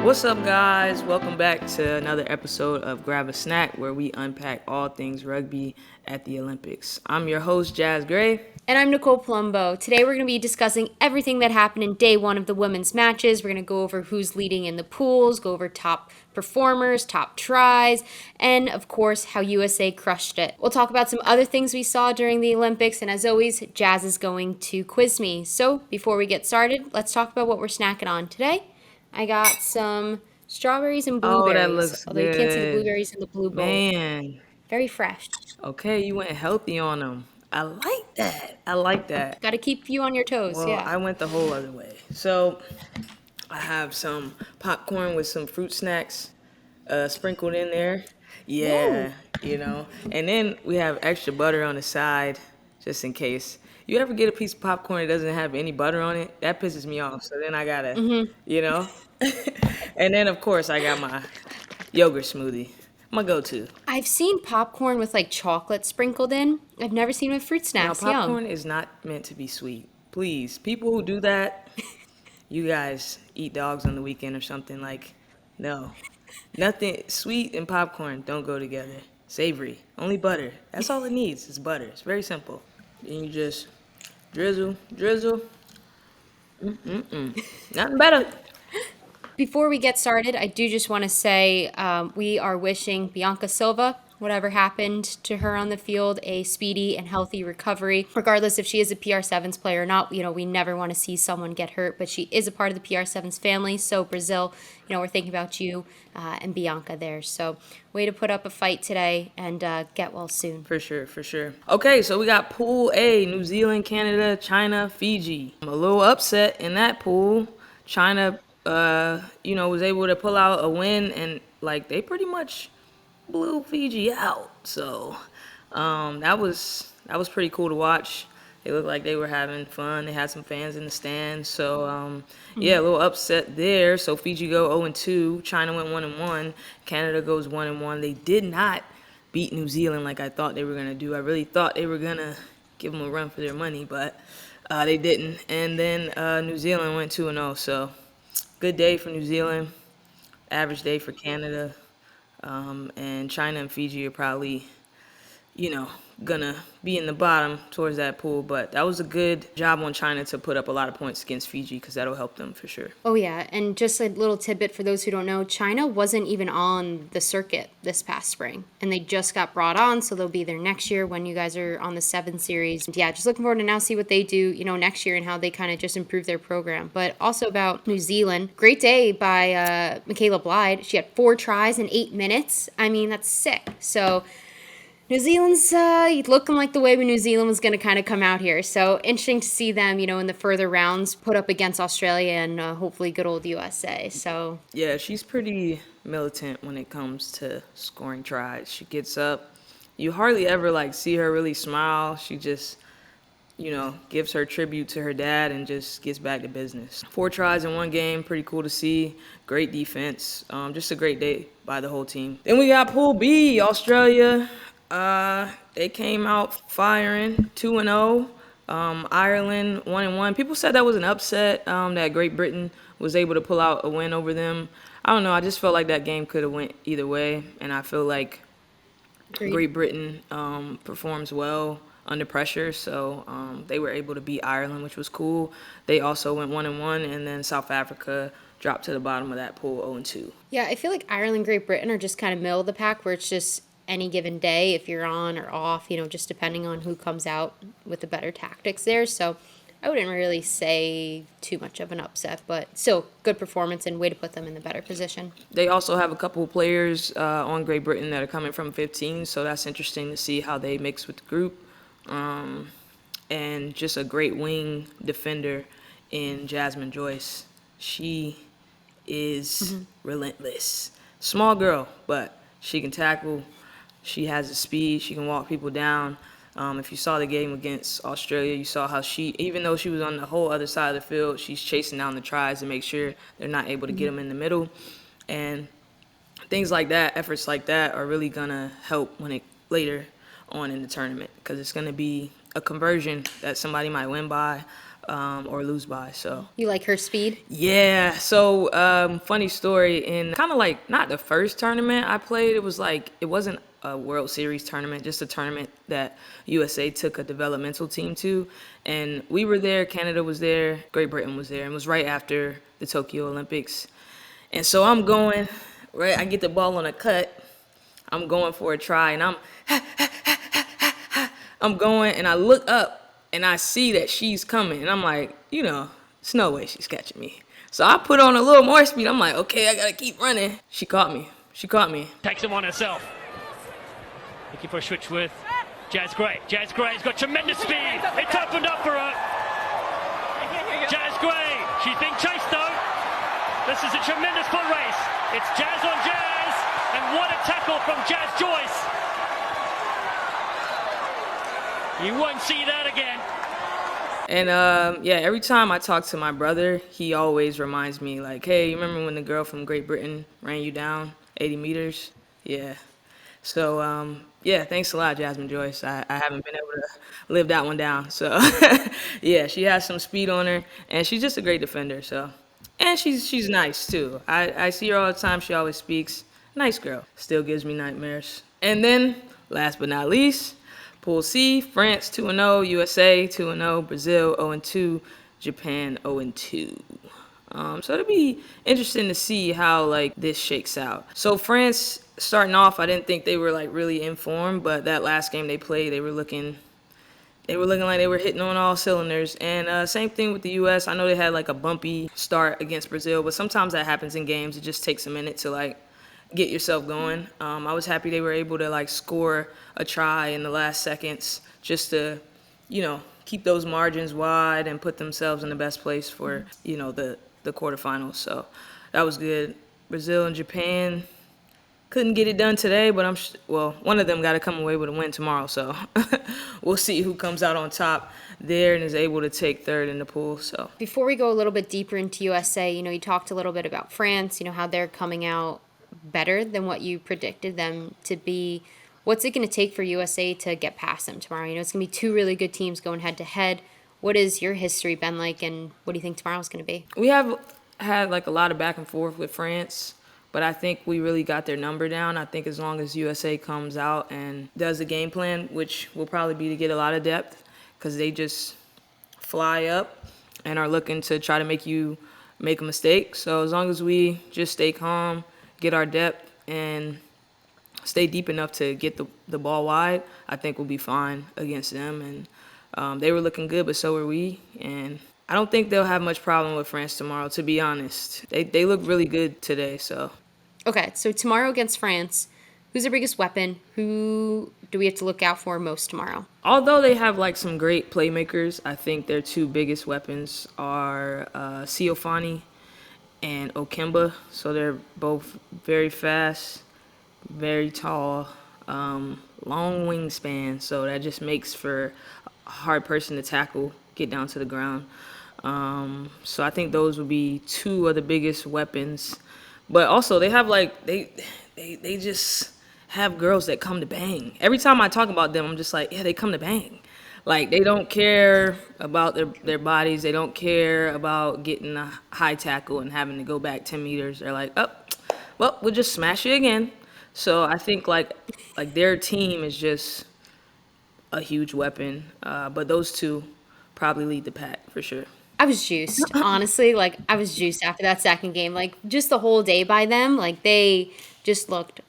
What's up, guys? Welcome back to another episode of Grab a Snack, where we unpack all things rugby at the Olympics. I'm your host, Jazz Gray. And I'm Nicole Palombo. Today we're going to be discussing everything that happened in day one of the women's matches. We're going to go over who's leading in the pools, go over top performers, top tries, and of course, how USA crushed it. We'll talk about some other things we saw during the Olympics, and as always, Jazz is going to quiz me. So before we get started, let's talk about what we're snacking on today. I got some strawberries and blueberries. Oh, that looks although you can't see the good. blueberries in the blue bowl. Man, Very fresh. okay, you went healthy on them. I like that. Got to keep you on your toes, Well, yeah. I went the whole other way. So, I have some popcorn with some fruit snacks sprinkled in there. Yeah, And then we have extra butter on the side, just in case. You ever get a piece of popcorn that doesn't have any butter on it? That pisses me off. So then I gotta, you know. And then of course I got my yogurt smoothie, my go-to. I've seen popcorn with like chocolate sprinkled in. I've never seen with fruit Now snacks. popcorn Yum. is not meant to be sweet. Please, people who do that, you guys eat dogs on the weekend or something. Like, no, nothing sweet and popcorn don't go together. Savory, only butter. That's all it needs is butter. It's very simple. Then you just drizzle. Nothing better. Before we get started, I do just want to say we are wishing Bianca Silva, whatever happened to her on the field, a speedy and healthy recovery. Regardless if she is a PR7s player or not, we never want to see someone get hurt, but she is a part of the PR7s family. So Brazil, we're thinking about you and Bianca there. So way to put up a fight today and get well soon. For sure. Okay, so we got Pool A, New Zealand, Canada, China, Fiji. A little upset in that pool. China, was able to pull out a win, and, they pretty much blew Fiji out. So that was pretty cool to watch. They looked like they were having fun. They had some fans in the stands. So, a little upset there. So Fiji go 0-2. China went 1-1. Canada goes 1-1. They did not beat New Zealand like I thought they were going to do. I really thought they were going to give them a run for their money, but they didn't. And then New Zealand went 2-0. So good day for New Zealand. Average day for Canada. And China and Fiji are probably gonna be in the bottom towards that pool, but that was a good job on China to put up a lot of points against Fiji, because that'll help them for sure. Oh, yeah. And just a little tidbit for those who don't know, China wasn't even on the circuit this past spring. And they just got brought on, so they'll be there next year when you guys are on the 7 series. And yeah, just looking forward to now see what they do, next year and how they kind of just improve their program. But also about New Zealand, great day by Michaela Blyde. She had 4 tries in 8 minutes. I mean, that's sick. So New Zealand's looking like the way New Zealand was going to kind of come out here. So interesting to see them, in the further rounds put up against Australia and hopefully good old USA. So yeah, she's pretty militant when it comes to scoring tries. She gets up. You hardly ever see her really smile. She just gives her tribute to her dad and just gets back to business. 4 tries in one game, pretty cool to see. Great defense. Just a great day by the whole team. Then we got Pool B, Australia. They came out firing 2-0. Ireland 1-1. People said that was an upset. That Great Britain was able to pull out a win over them. I don't know. I just felt like that game could have went either way, and I feel like Great Britain performs well under pressure, so they were able to beat Ireland, which was cool. They also went 1-1, and then South Africa dropped to the bottom of that pool 0-2. Yeah, I feel like Ireland and Great Britain are just kind of middle of the pack, where it's just any given day if you're on or off, just depending on who comes out with the better tactics there. So I wouldn't really say too much of an upset, but still good performance and way to put them in the better position. They also have a couple of players on Great Britain that are coming from 15, so that's interesting to see how they mix with the group. And just a great wing defender in Jasmine Joyce. She is relentless. Small girl, but she can tackle. She has the speed. She can walk people down. If you saw the game against Australia, you saw how even though she was on the whole other side of the field, she's chasing down the tries to make sure they're not able to get them in the middle. And things like that, efforts like that, are really going to help on in the tournament because it's going to be a conversion that somebody might win by or lose by. So You like her speed? yeah. So funny story. In kind of like not the first tournament I played, it was like it wasn't a World Series tournament, just a tournament that USA took a developmental team to, and we were there. Canada was there. Great Britain was there, and it was right after the Tokyo Olympics. And so I'm going, right, I get the ball on a cut. I'm going for a try, and I'm going, and I look up, and I see that she's coming, and I'm like, there's no way she's catching me. So I put on a little more speed. I'm like, okay, I gotta keep running. She caught me. Takes him on herself. Looking for a switch with Jazz Gray. Jazz Gray's got tremendous speed. It's opened up for her. Jazz Gray. She's being chased though. This is a tremendous foot race. It's Jazz on Jazz. And what a tackle from Jazz Joyce. You won't see that again. And every time I talk to my brother, he always reminds me, like, hey, you remember when the girl from Great Britain ran you down 80 meters? Yeah. So, thanks a lot, Jasmine Joyce. I haven't been able to live that one down. So, yeah, she has some speed on her, and she's just a great defender. So, and she's nice, too. I see her all the time. She always speaks. Nice girl. Still gives me nightmares. And then, last but not least, Pool C, France 2-0, USA 2-0, Brazil 0-2, Japan 0-2. So it'll be interesting to see how like this shakes out. So France starting off, I didn't think they were like really in form, but that last game they played, they were looking like they were hitting on all cylinders. And same thing with the U.S. I know they had like a bumpy start against Brazil, but sometimes that happens in games. It just takes a minute to like get yourself going. I was happy they were able to like score a try in the last seconds just to, keep those margins wide and put themselves in the best place for, the quarterfinals. So that was good. Brazil and Japan couldn't get it done today, but one of them got to come away with a win tomorrow. So we'll see who comes out on top there and is able to take third in the pool. So Before we go a little bit deeper into USA, you talked a little bit about France, how they're coming out better than what you predicted them to be. What's it going to take for USA to get past them tomorrow? It's going to be two really good teams going head to head. What has your history been like, and what do you think tomorrow's going to be? we have had like a lot of back and forth with France, but I think we really got their number down. I think as long as USA comes out and does a game plan, which will probably be to get a lot of depth because they just fly up and are looking to try to make you make a mistake. So as long as we just stay calm, get our depth, and stay deep enough to get the ball wide, I think we'll be fine against them. And they were looking good, but so were we. And I don't think they'll have much problem with France tomorrow, to be honest. They look really good today, so. Okay, so tomorrow against France, who's their biggest weapon? Who do we have to look out for most tomorrow? Although they have like some great playmakers, I think their two biggest weapons are Siofani and Okemba. So they're both very fast, very tall, long wingspan. So that just makes for a hard person to tackle, get down to the ground. So I think those would be two of the biggest weapons. But also they have like they just have girls that come to bang. Every time I talk about them, I'm just like, yeah, they come to bang. Like they don't care about their bodies. They don't care about getting a high tackle and having to go back 10 meters. They're like, oh, well, we'll just smash you again. So I think like their team is just a huge weapon. But those two probably lead the pack for sure. I was juiced, honestly. Like, I was juiced after that second game. Like, just the whole day by them, like, they just looked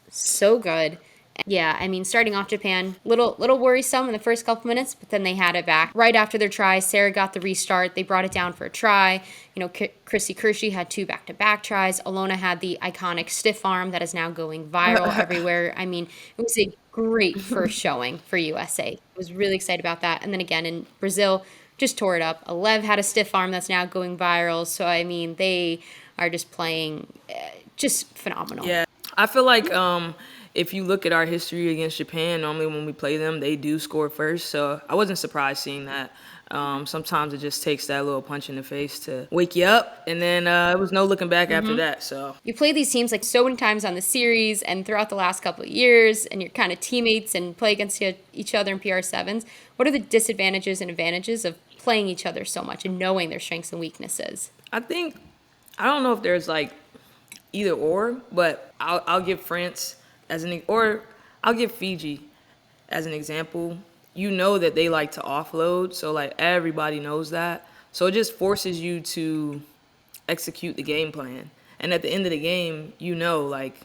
so good. Yeah, I mean, starting off Japan, little worrisome in the first couple minutes, but then they had it back. Right after their try, Sarah got the restart. They brought it down for a try. Chrissy Kershey had 2 back-to-back tries. Ilona had the iconic stiff arm that is now going viral everywhere. I mean, it was a great first showing for USA. I was really excited about that. And then again, in Brazil, just tore it up. Alev had a stiff arm that's now going viral. So, I mean, they are just playing just phenomenal. Yeah, I feel like if you look at our history against Japan, normally when we play them, they do score first. So I wasn't surprised seeing that. Sometimes it just takes that little punch in the face to wake you up, and then it was no looking back after that. So You play these teams like so many times on the series and throughout the last couple of years, and you're kind of teammates and play against each other in PR7s. What are the disadvantages and advantages of playing each other so much and knowing their strengths and weaknesses? I think, I don't know if there's like either or, but I'll give France or I'll give Fiji as an example. You know that they like to offload, so like everybody knows that. So it just forces you to execute the game plan. And at the end of the game, you know, like,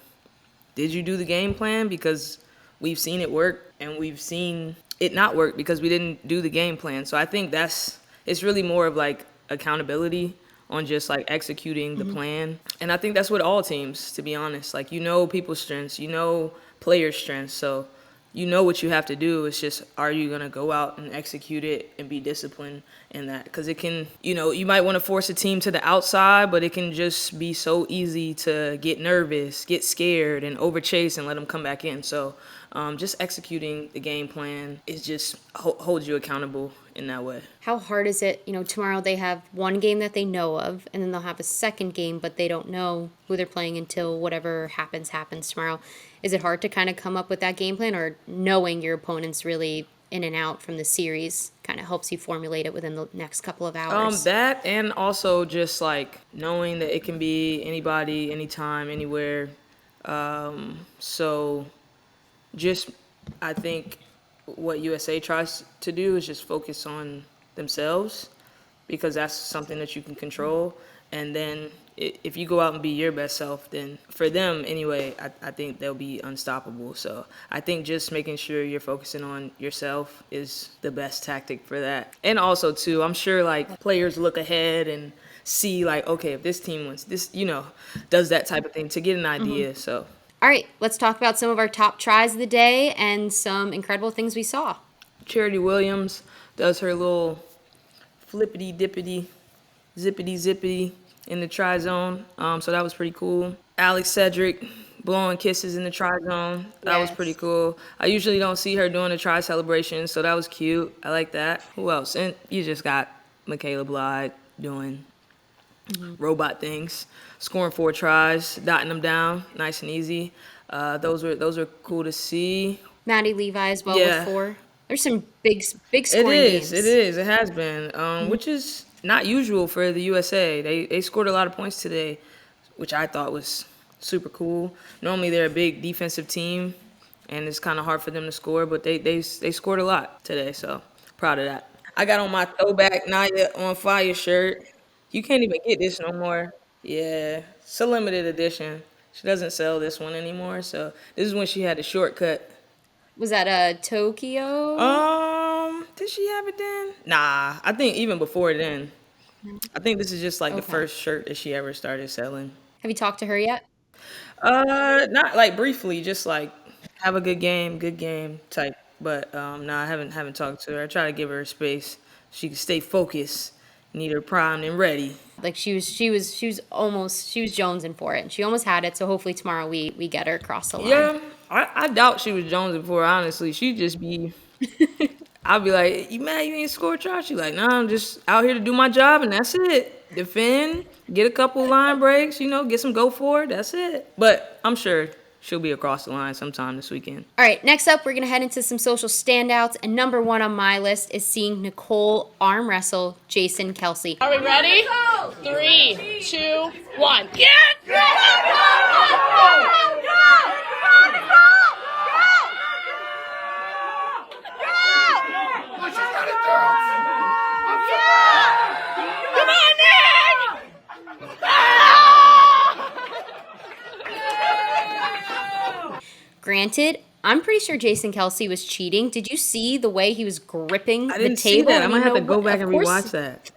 did you do the game plan? Because we've seen it work and we've seen it not work because we didn't do the game plan. So I think it's really more of like accountability on just like executing the plan. And I think that's with all teams, to be honest. Like, you know people's strengths, you know players' strengths. So you know what you have to do. It's just, are you going to go out and execute it and be disciplined in that? Because it can, you might want to force a team to the outside, but it can just be so easy to get nervous, get scared, and overchase and let them come back in. So just executing the game plan is just holds you accountable in that way. How hard is it? Tomorrow they have one game that they know of, and then they'll have a second game, but they don't know who they're playing until whatever happens tomorrow. Is it hard to kind of come up with that game plan, or knowing your opponent's really in and out from the series kind of helps you formulate it within the next couple of hours? That, and also just like knowing that it can be anybody, anytime, anywhere. So just, I think what USA tries to do is just focus on themselves, because that's something that you can control. And then if you go out and be your best self, then for them anyway, I think they'll be unstoppable. So I think just making sure you're focusing on yourself is the best tactic for that. And also too, I'm sure like players look ahead and see like, okay, if this team wins, this, does that type of thing to get an idea. So. All right, let's talk about some of our top tries of the day and some incredible things we saw. Charity Williams does her little flippity dippity, zippity zippity in the try zone. So that was pretty cool. Alex Cedric blowing kisses in the try zone. That was pretty cool. I usually don't see her doing a try celebration, so that was cute. I like that. Who else? And you just got Michaela Blyde doing robot things, scoring 4 tries, dotting them down, nice and easy. Those were cool to see. Maddie Levi as well with 4. There's some big scoring games. It is. It has been, which is not usual for the USA. They scored a lot of points today, which I thought was super cool. Normally they're a big defensive team, and it's kind of hard for them to score, but they scored a lot today, so proud of that. I got on my throwback Naya on Fire shirt. You can't even get this no more. Yeah, it's a limited edition. She doesn't sell this one anymore, so this is when she had a shortcut. Was that Tokyo? Did she have it then? Nah, I think even before then. I think this is just like the first shirt that she ever started selling. Have you talked to her yet? Not like briefly, just like have a good game type. But I haven't talked to her. I try to give her space. She can stay focused. Need her primed and ready. Like she was jonesing for it, and she almost had it. So hopefully tomorrow we get her across the line. Yeah, I doubt she was jonesing for it, honestly. She'd just be. I'll be like, "You mad you ain't scored try?" She like, "Nah, I'm just out here to do my job, and that's it. Defend, get a couple line breaks, get some go for it. That's it." But I'm sure she'll be across the line sometime this weekend. All right, next up, we're going to head into some social standouts. And number 1 on my list is seeing Nicole arm wrestle Jason Kelce. Are we ready? 3, 2, 1. Get! Come on, Nick! Granted, I'm pretty sure Jason Kelce was cheating. Did you see the way he was gripping the table? I didn't see that. I might have to go back and rewatch that.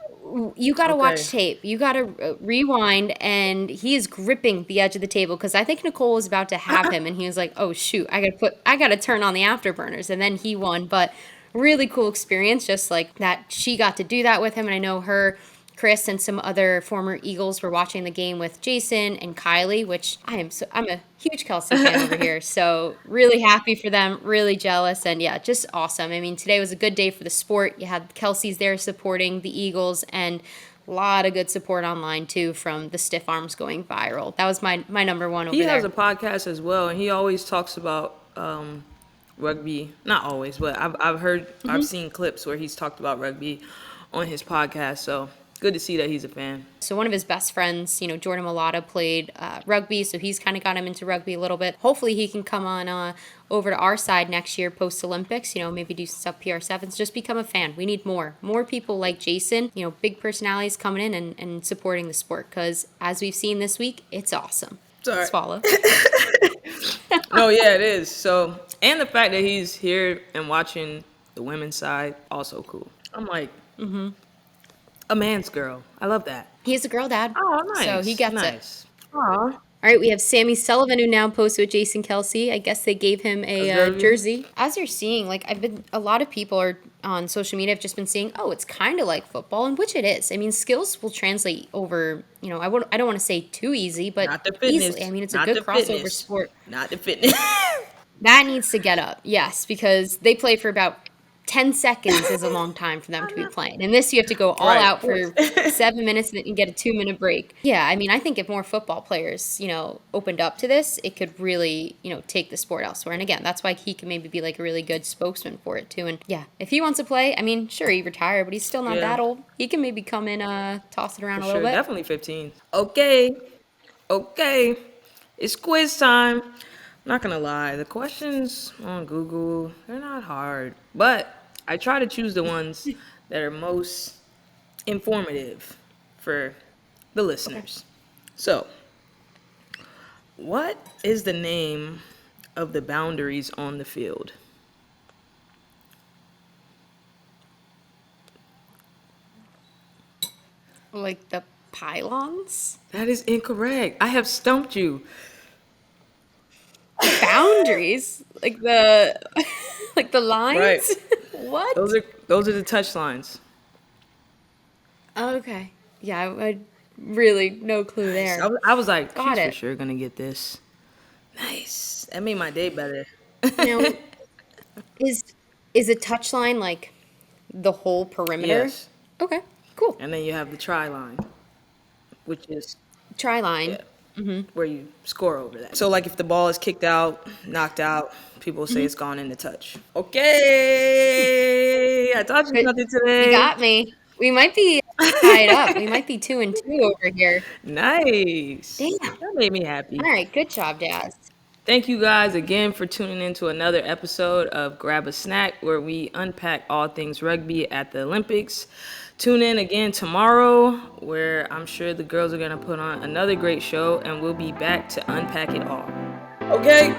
You got to watch tape. You got to rewind, and he is gripping the edge of the table because I think Nicole was about to have him, and he was like, "Oh shoot, I got to turn on the afterburners," and then he won. But really cool experience, just like that she got to do that with him, and I know her Chris and some other former Eagles were watching the game with Jason and Kylie, which I'm a huge Kelsey fan over here. So really happy for them, really jealous, and yeah, just awesome. I mean, today was a good day for the sport. You had Kelsey's there supporting the Eagles, and a lot of good support online too from the stiff arms going viral. That was my number one over He there. has a podcast as well, and he always talks about rugby. Not always, but I've seen clips where he's talked about rugby on his podcast. So good to see that he's a fan. So one of his best friends, Jordan Malata played rugby, so he's kind of got him into rugby a little bit. Hopefully he can come on over to our side next year post-Olympics, maybe do some stuff PR Sevens, just become a fan. We need more people like Jason, big personalities coming in and supporting the sport, because as we've seen this week, it's awesome. Sorry. Swallow. No, yeah, it is. So, and the fact that he's here and watching the women's side, also cool. I'm like, a man's girl. I love that. He's a girl dad. Oh, nice. So he gets it. Nice. Aw. All right, we have Sammy Sullivan, who now posted with Jason Kelce. I guess they gave him a jersey. As you're seeing, a lot of people are on social media have just been saying, oh, it's kind of like football, and which it is. I mean, skills will translate over, I don't want to say too easy, but Not the fitness. easily. I mean, it's Not a good the crossover fitness. sport. Not the fitness. That needs to get up, yes, because they play for about 10 seconds is a long time for them to be playing. And this, you have to go all Right. out for 7 minutes and then get a 2-minute break. Yeah, I mean, I think if more football players, opened up to this, it could really, take the sport elsewhere. And again, that's why he can maybe be like a really good spokesman for it too. And yeah, if he wants to play, I mean, sure, he retired, but he's still not Yeah. that old. He can maybe come in, toss it around a little Sure, bit. definitely 15. Okay. It's quiz time. I'm not gonna lie, the questions on Google, they're not hard. But I try to choose the ones that are most informative for the listeners. So, what is the name of the boundaries on the field? Like the pylons? That is incorrect. I have stumped you. Boundaries? Like the like the lines? Right. What? Those are the touch lines. Oh, okay. Yeah, I really no clue there. I was like, Got she's for it. sure gonna get this. Nice. That made my day better. Now, is a touch line like the whole perimeter? Yes. Okay, cool. And then you have the try line, which is Try line. where you score over that. So like if the ball is kicked out, knocked out, people say it's gone into touch. Okay. I taught you Good. something today. You got me. We might be tied up. We might be 2-2 over here. Nice. Damn. That made me happy. All right, good job, Daz. Thank you guys again for tuning in to another episode of Grab a Snack, where we unpack all things rugby at the Olympics. Tune in again tomorrow, where I'm sure the girls are going to put on another great show, and we'll be back to unpack it all. Okay?